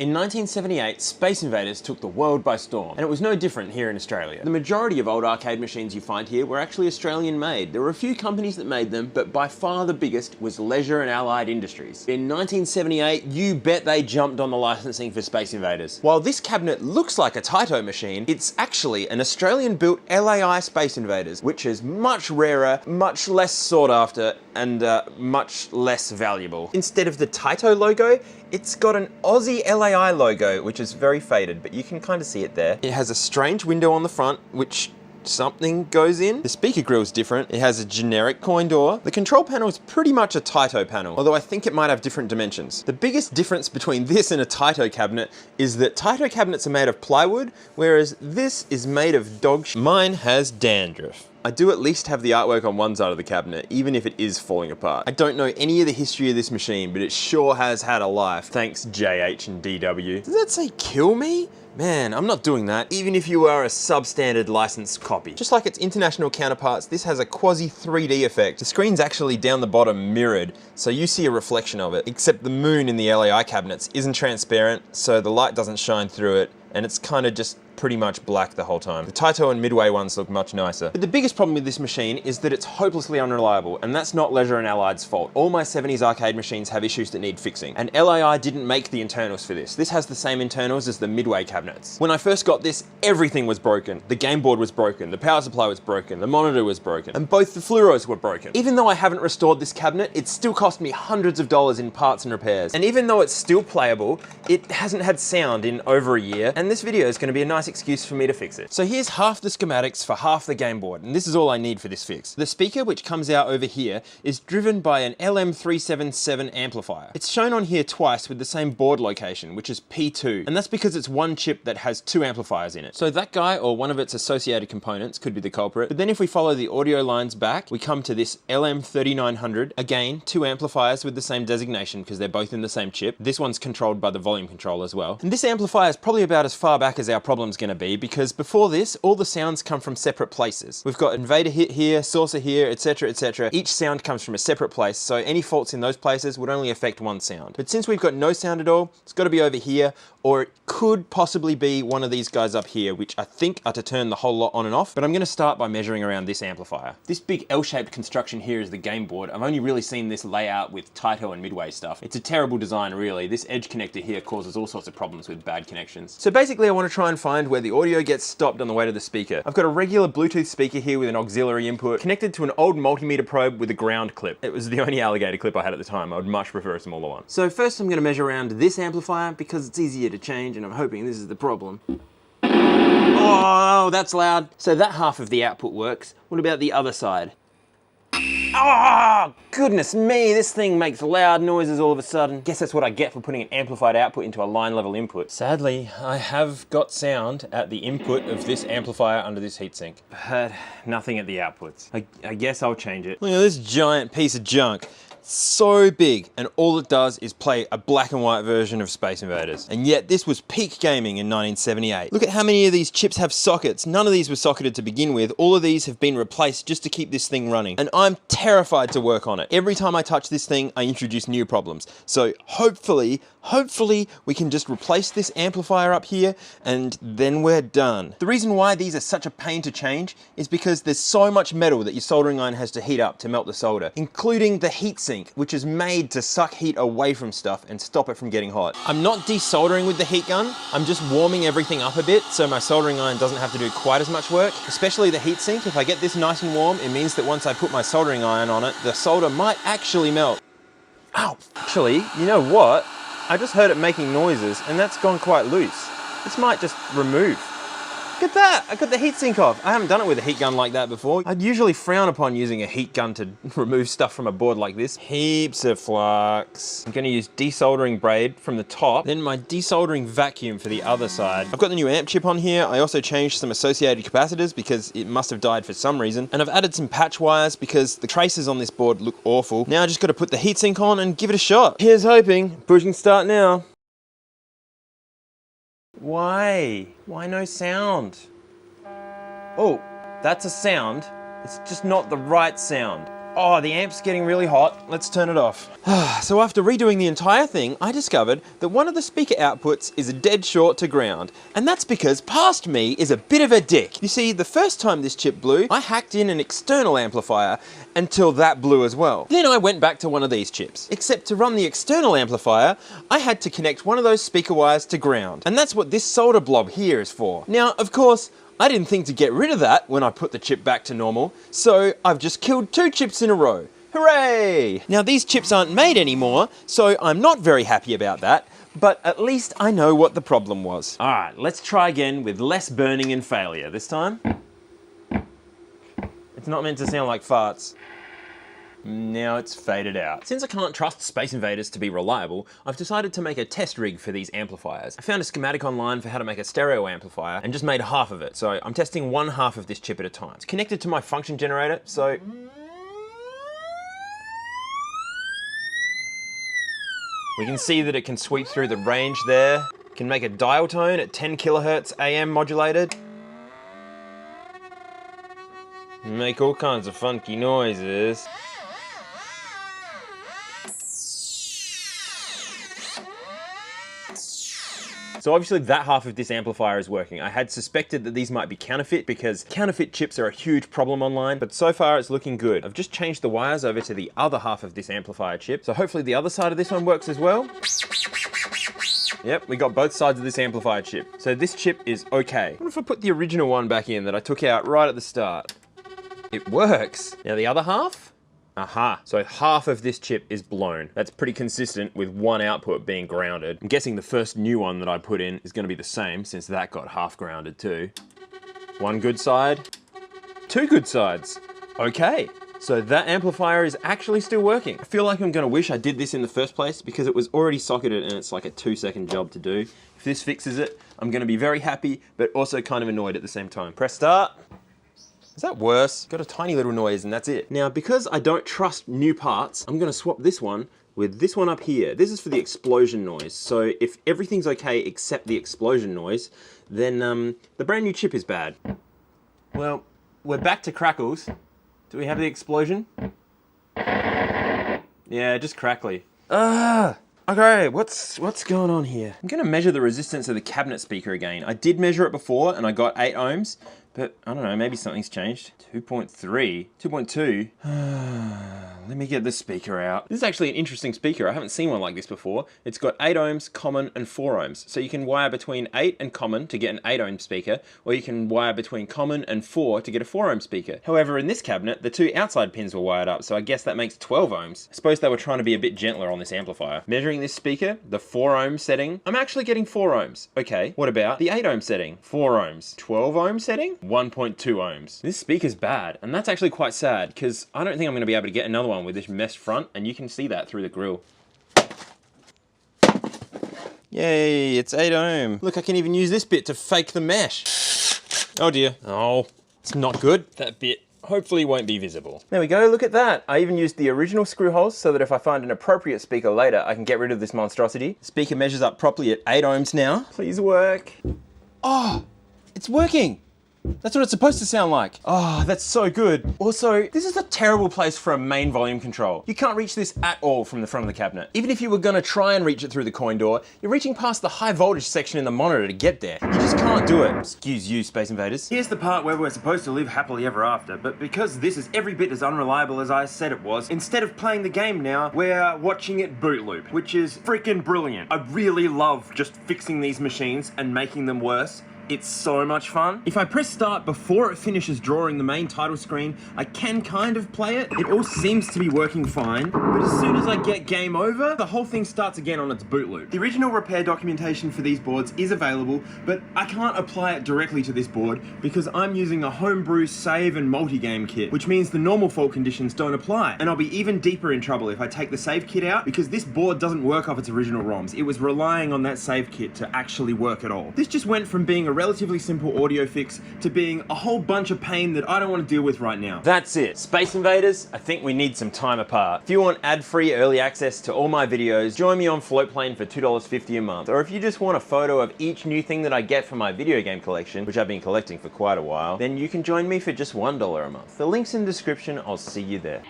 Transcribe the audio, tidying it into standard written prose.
In 1978, Space Invaders took the world by storm, and it was no different here in Australia. The majority of old arcade machines you find here were actually Australian made. There were a few companies that made them, but by far the biggest was Leisure and Allied Industries. In 1978, you bet they jumped on the licensing for Space Invaders. While this cabinet looks like a Taito machine, it's actually an Australian-built LAI Space Invaders, which is much rarer, much less sought after, and much less valuable. Instead of the Taito logo, it's got an Aussie LAI logo, which is very faded, but you can kind of see it there. It has a strange window on the front, which something goes in. The speaker grill is different. It has a generic coin door. The control panel is pretty much a Taito panel, although I think it might have different dimensions. The biggest difference between this and a Taito cabinet is that Taito cabinets are made of plywood, whereas this is made of dog shit. Mine has dandruff. I do at least have the artwork on one side of the cabinet, even if it is falling apart. I don't know any of the history of this machine, but it sure has had a life. Thanks, JH and DW. Does that say kill me? Man, I'm not doing that, even if you are a substandard licensed copy. Just like its international counterparts, this has a quasi 3D effect. The screen's actually down the bottom mirrored, so you see a reflection of it, except the moon in the LAI cabinets isn't transparent, so the light doesn't shine through it, and it's kind of just pretty much black the whole time. The Taito and Midway ones look much nicer. But the biggest problem with this machine is that it's hopelessly unreliable, and that's not Leisure and Allied's fault. All my 70s arcade machines have issues that need fixing, and LAI didn't make the internals for this. This has the same internals as the Midway cabinets. When I first got this, everything was broken. The game board was broken, the power supply was broken, the monitor was broken, and both the fluoros were broken. Even though I haven't restored this cabinet, it still cost me hundreds of dollars in parts and repairs. And even though it's still playable, it hasn't had sound in over a year, and this video is going to be a nice excuse for me to fix it. So here's half the schematics for half the game board, and this is all I need for this fix. The speaker, which comes out over here, is driven by an LM377 amplifier. It's shown on here twice with the same board location, which is P2, and that's because it's one chip that has two amplifiers in it. So that guy, or one of its associated components, could be the culprit. But then if we follow the audio lines back, we come to this LM3900. Again, two amplifiers with the same designation because they're both in the same chip. This one's controlled by the volume control as well. And this amplifier is probably about as far back as our problem's gonna be, because before this, all the sounds come from separate places. We've got Invader hit here, Saucer here, etc, etc. Each sound comes from a separate place, so any faults in those places would only affect one sound. But since we've got no sound at all, it's got to be over here, or it could possibly be one of these guys up here, which I think are to turn the whole lot on and off, but I'm going to start by measuring around this amplifier. This big L-shaped construction here is the game board. I've only really seen this layout with Taito and Midway stuff. It's a terrible design, really. This edge connector here causes all sorts of problems with bad connections. So basically I want to try and find where the audio gets stopped on the way to the speaker. I've got a regular Bluetooth speaker here with an auxiliary input connected to an old multimeter probe with a ground clip. It was the only alligator clip I had at the time. I would much prefer a smaller one. So first I'm going to measure around this amplifier because it's easier to change, and I'm hoping this is the problem. Oh, that's loud. So that half of the output works. What about the other side? Oh, goodness me, this thing makes loud noises all of a sudden. Guess that's what I get for putting an amplified output into a line level input. Sadly, I have got sound at the input of this amplifier under this heatsink, but nothing at the outputs. I guess I'll change it. Look at this giant piece of junk. So big, and all it does is play a black and white version of Space Invaders. And yet this was peak gaming in 1978. Look at how many of these chips have sockets. None of these were socketed to begin with. All of these have been replaced just to keep this thing running. And I'm terrified to work on it. Every time I touch this thing, I introduce new problems. So hopefully we can just replace this amplifier up here, and then we're done. The reason why these are such a pain to change is because there's so much metal that your soldering iron has to heat up to melt the solder, including the heatsink, which is made to suck heat away from stuff and stop it from getting hot. I'm not desoldering with the heat gun, I'm just warming everything up a bit so my soldering iron doesn't have to do quite as much work. Especially the heatsink, if I get this nice and warm, it means that once I put my soldering iron on it, the solder might actually melt. Ow! Actually, you know what? I just heard it making noises, and that's gone quite loose. This might just remove. Look at that! I got the heatsink off. I haven't done it with a heat gun like that before. I'd usually frown upon using a heat gun to remove stuff from a board like this. Heaps of flux. I'm gonna use desoldering braid from the top, then my desoldering vacuum for the other side. I've got the new amp chip on here. I also changed some associated capacitors because it must have died for some reason. And I've added some patch wires because the traces on this board look awful. Now I just gotta put the heatsink on and give it a shot. Here's hoping. Pushing start now. Why? Why no sound? Oh, that's a sound. It's just not the right sound. Oh, the amp's getting really hot. Let's turn it off. So after redoing the entire thing, I discovered that one of the speaker outputs is dead short to ground. And that's because past me is a bit of a dick. You see, the first time this chip blew, I hacked in an external amplifier until that blew as well. Then I went back to one of these chips. Except to run the external amplifier, I had to connect one of those speaker wires to ground. And that's what this solder blob here is for. Now, of course, I didn't think to get rid of that when I put the chip back to normal, so I've just killed 2 chips in a row. Hooray! Now these chips aren't made anymore, so I'm not very happy about that, but at least I know what the problem was. Alright, let's try again with less burning and failure. This time, it's not meant to sound like farts. Now it's faded out. Since I can't trust Space Invaders to be reliable, I've decided to make a test rig for these amplifiers. I found a schematic online for how to make a stereo amplifier and just made half of it, so I'm testing one half of this chip at a time. It's connected to my function generator, so we can see that it can sweep through the range there. It can make a dial tone at 10 kilohertz AM modulated. Make all kinds of funky noises. So obviously that half of this amplifier is working. I had suspected that these might be counterfeit because counterfeit chips are a huge problem online, but so far it's looking good. I've just changed the wires over to the other half of this amplifier chip, so hopefully the other side of this one works as well. Yep, we got both sides of this amplifier chip. So this chip is okay. What if I put the original one back in that I took out right at the start? It works. Now the other half? Aha, so half of this chip is blown. That's pretty consistent with one output being grounded. I'm guessing the first new one that I put in is gonna be the same since that got half grounded too. One good side, 2 good sides. Okay, so that amplifier is actually still working. I feel like I'm gonna wish I did this in the first place because it was already socketed and it's like a 2-second job to do. If this fixes it, I'm gonna be very happy, but also kind of annoyed at the same time. Press start. Is that worse? Got a tiny little noise and that's it. Now, because I don't trust new parts, I'm gonna swap this one with this one up here. This is for the explosion noise. So if everything's okay except the explosion noise, then the brand new chip is bad. Well, we're back to crackles. Do we have the explosion? Yeah, just crackly. Okay, what's going on here? I'm gonna measure the resistance of the cabinet speaker again. I did measure it before and I got 8 ohms, but I don't know, maybe something's changed. 2.3, 2.2. Let me get this speaker out. This is actually an interesting speaker. I haven't seen one like this before. It's got 8 ohms, common, and 4 ohms. So you can wire between 8 and common to get an 8 ohm speaker, or you can wire between common and 4 to get a 4 ohm speaker. However, in this cabinet, the 2 outside pins were wired up, so I guess that makes 12 ohms. I suppose they were trying to be a bit gentler on this amplifier. Measuring this speaker, the 4 ohm setting, I'm actually getting 4 ohms. Okay, what about the 8 ohm setting? 4 ohms. 12 ohm setting? 1.2 ohms. This speaker's bad, and that's actually quite sad, because I don't think I'm going to be able to get another one with this meshed front, and you can see that through the grill. Yay, it's 8 ohm. Look, I can even use this bit to fake the mesh. Oh dear. Oh, it's not good. That bit hopefully won't be visible. There we go, look at that. I even used the original screw holes so that if I find an appropriate speaker later, I can get rid of this monstrosity. The speaker measures up properly at 8 ohms now. Please work. Oh, it's working. That's what it's supposed to sound like. Oh, that's so good. Also, this is a terrible place for a main volume control. You can't reach this at all from the front of the cabinet. Even if you were gonna try and reach it through the coin door, you're reaching past the high voltage section in the monitor to get there. You just can't do it. Excuse you, Space Invaders. Here's the part where we're supposed to live happily ever after, but because this is every bit as unreliable as I said it was, instead of playing the game now, we're watching it boot loop, which is freaking brilliant. I really love just fixing these machines and making them worse. It's so much fun. If I press start before it finishes drawing the main title screen, I can kind of play it. It all seems to be working fine, but as soon as I get game over, the whole thing starts again on its boot loop. The original repair documentation for these boards is available, but I can't apply it directly to this board because I'm using a homebrew save and multi-game kit, which means the normal fault conditions don't apply. And I'll be even deeper in trouble if I take the save kit out because this board doesn't work off its original ROMs. It was relying on that save kit to actually work at all. This just went from being a relatively simple audio fix to being a whole bunch of pain that I don't want to deal with right now. That's it. Space Invaders, I think we need some time apart. If you want ad-free early access to all my videos, join me on Floatplane for $2.50 a month. Or if you just want a photo of each new thing that I get from my video game collection, which I've been collecting for quite a while, then you can join me for just $1 a month. The link's in the description. I'll see you there.